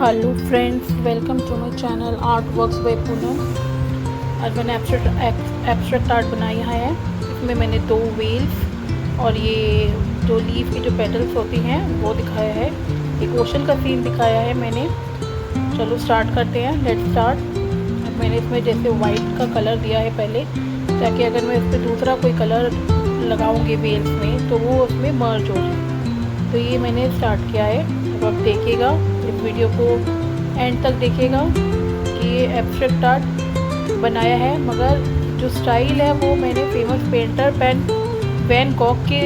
Hello friends, welcome to my channel art works by Poonam. आज मैंने abstract art बनाया है। इसमें मैंने 2 व्हील्स और ये 2 लीफ की जो पेटल्स होती हैं वो दिखाया है। एक ओशन का सीन दिखाया है मैंने। चलो स्टार्ट करते हैं, लेट्स स्टार्ट। अब मैंने इसमें जैसे वाइट का कलर दिया है पहले, ताकि अगर मैं इस पर दूसरा कोई कलर लगाऊंगी व्हील्स में तो वो उसमें मर्ज हो जाए। तो ये मैंने स्टार्ट किया है। अब आप देखिएगा इस वीडियो को, एंड तक देखिएगा कि ये एब्स्ट्रैक्ट आर्ट बनाया है, मगर जो स्टाइल है वो मैंने फेमस पेंटर वैन गॉग के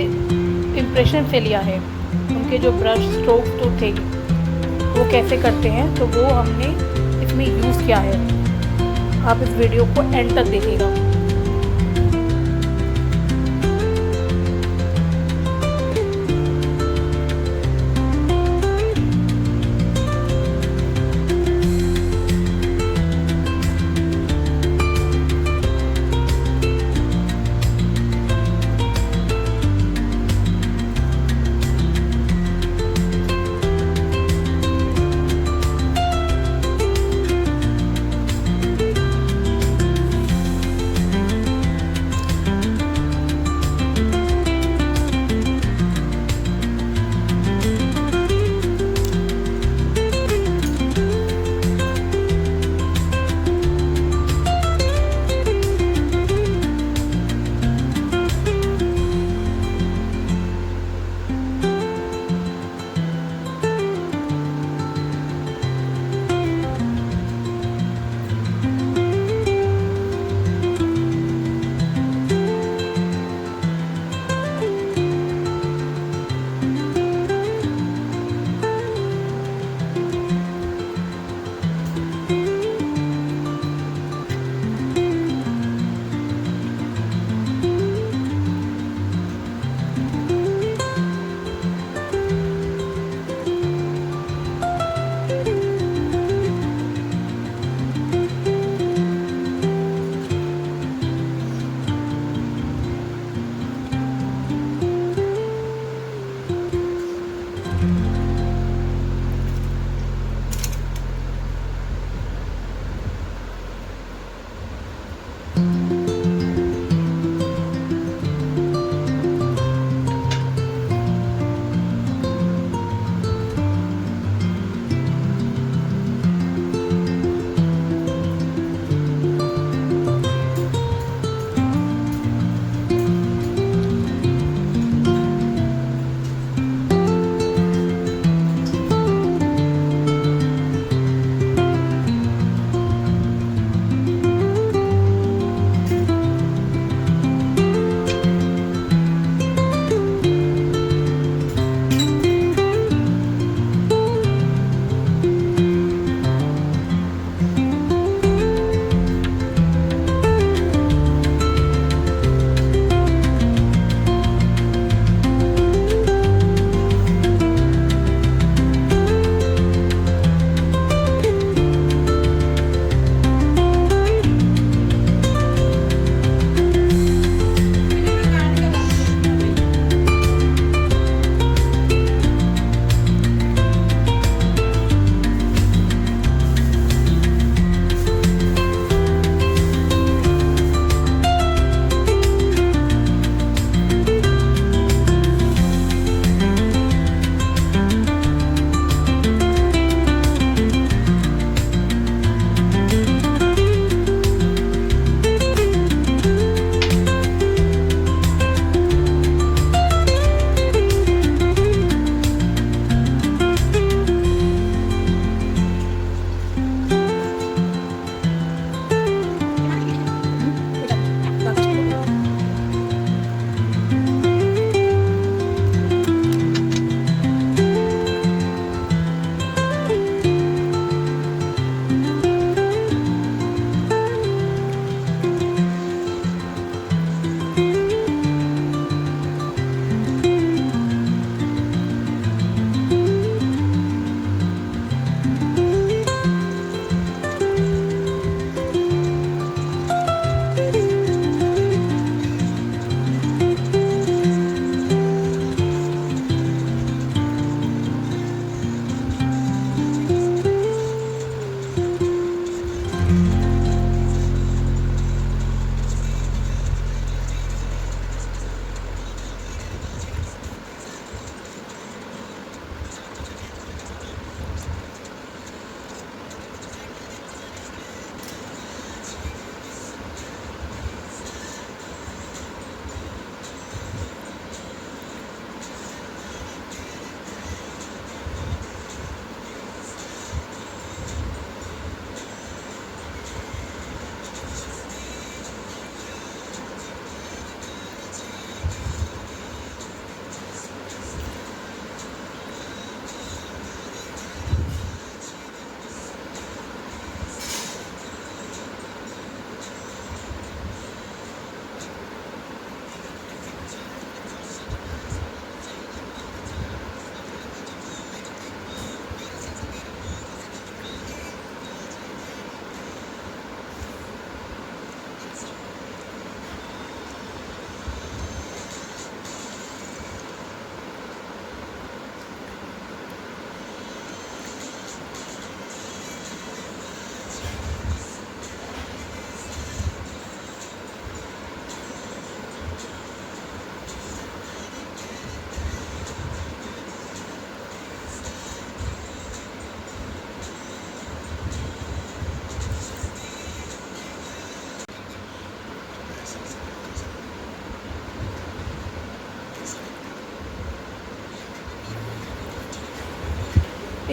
इम्प्रेशन से लिया है। उनके जो ब्रश स्ट्रोक्स तो थे वो कैसे करते हैं, तो वो हमने इसमें यूज़ किया है। आप इस वीडियो को एंड तक देखिएगा।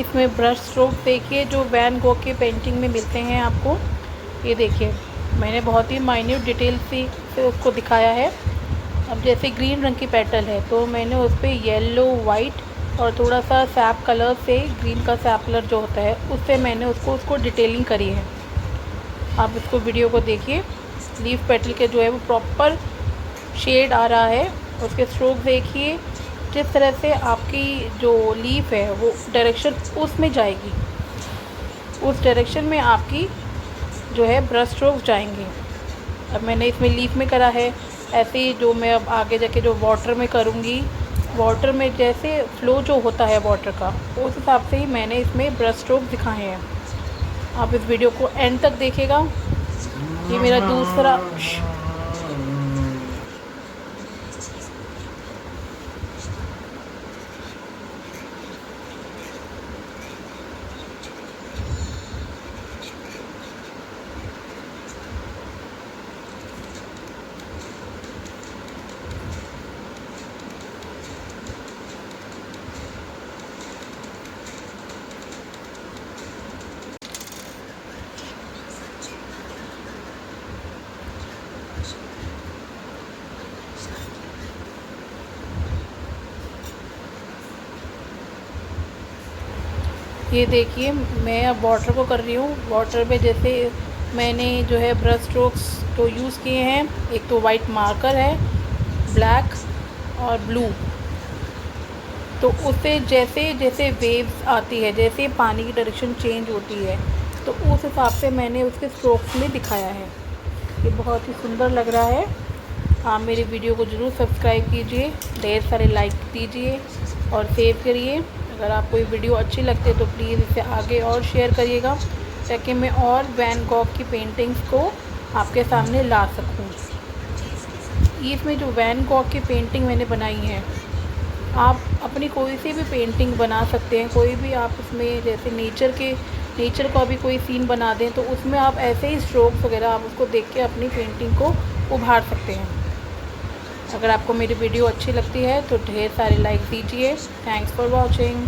इसमें ब्रश स्ट्रोक देखिए जो वैन गॉग की पेंटिंग में मिलते हैं आपको। ये देखिए मैंने बहुत ही माइन्यूट डिटेल से उसको दिखाया है। अब जैसे ग्रीन रंग की पेटल है तो मैंने उस पर येलो, वाइट और थोड़ा सा सैप कलर से, ग्रीन का सैप कलर जो होता है उससे मैंने उसको डिटेलिंग करी है। आप इसको वीडियो को देखिए। लीफ पेटल के जो है वो प्रॉपर शेड आ रहा है। उसके स्ट्रोक देखिए, जिस तरह से आपकी जो लीफ है वो डायरेक्शन उसमें जाएगी, उस डायरेक्शन में आपकी जो है ब्रश स्ट्रोक जाएंगे। अब मैंने इसमें लीफ में करा है, ऐसे ही जो मैं अब आगे जाके जो वाटर में करूँगी, वाटर में जैसे फ्लो जो होता है वाटर का, उस हिसाब से ही मैंने इसमें ब्रश स्ट्रोक दिखाए हैं। आप इस वीडियो को एंड तक देखिएगा। ये मेरा दूसरा ये देखिए मैं अब वाटर को कर रही हूँ। वाटर पे जैसे मैंने जो है ब्रश स्ट्रोक्स तो यूज़ किए हैं, एक तो वाइट मार्कर है, ब्लैक और ब्लू। तो उससे जैसे जैसे वेव्स आती है, जैसे पानी की डायरेक्शन चेंज होती है, तो उस हिसाब से मैंने उसके स्ट्रोक्स में दिखाया है। ये बहुत ही सुंदर लग रहा है। आप मेरी वीडियो को ज़रूर सब्सक्राइब कीजिए, ढेर सारे लाइक दीजिए और सेव करिए। अगर आपको ये वीडियो अच्छी लगती है तो प्लीज़ इसे आगे और शेयर करिएगा, ताकि मैं और वैन गॉग की पेंटिंग्स को आपके सामने ला सकूं। इसमें जो वैन गॉग की पेंटिंग मैंने बनाई है, आप अपनी कोई सी भी पेंटिंग बना सकते हैं। कोई भी आप उसमें जैसे नेचर का भी कोई सीन बना दें तो उसमें आप ऐसे ही स्ट्रोक्स वगैरह आप उसको देख के अपनी पेंटिंग को उभार सकते हैं। अगर आपको मेरी वीडियो अच्छी लगती है तो ढेर सारे लाइक दीजिए। Thanks for watching.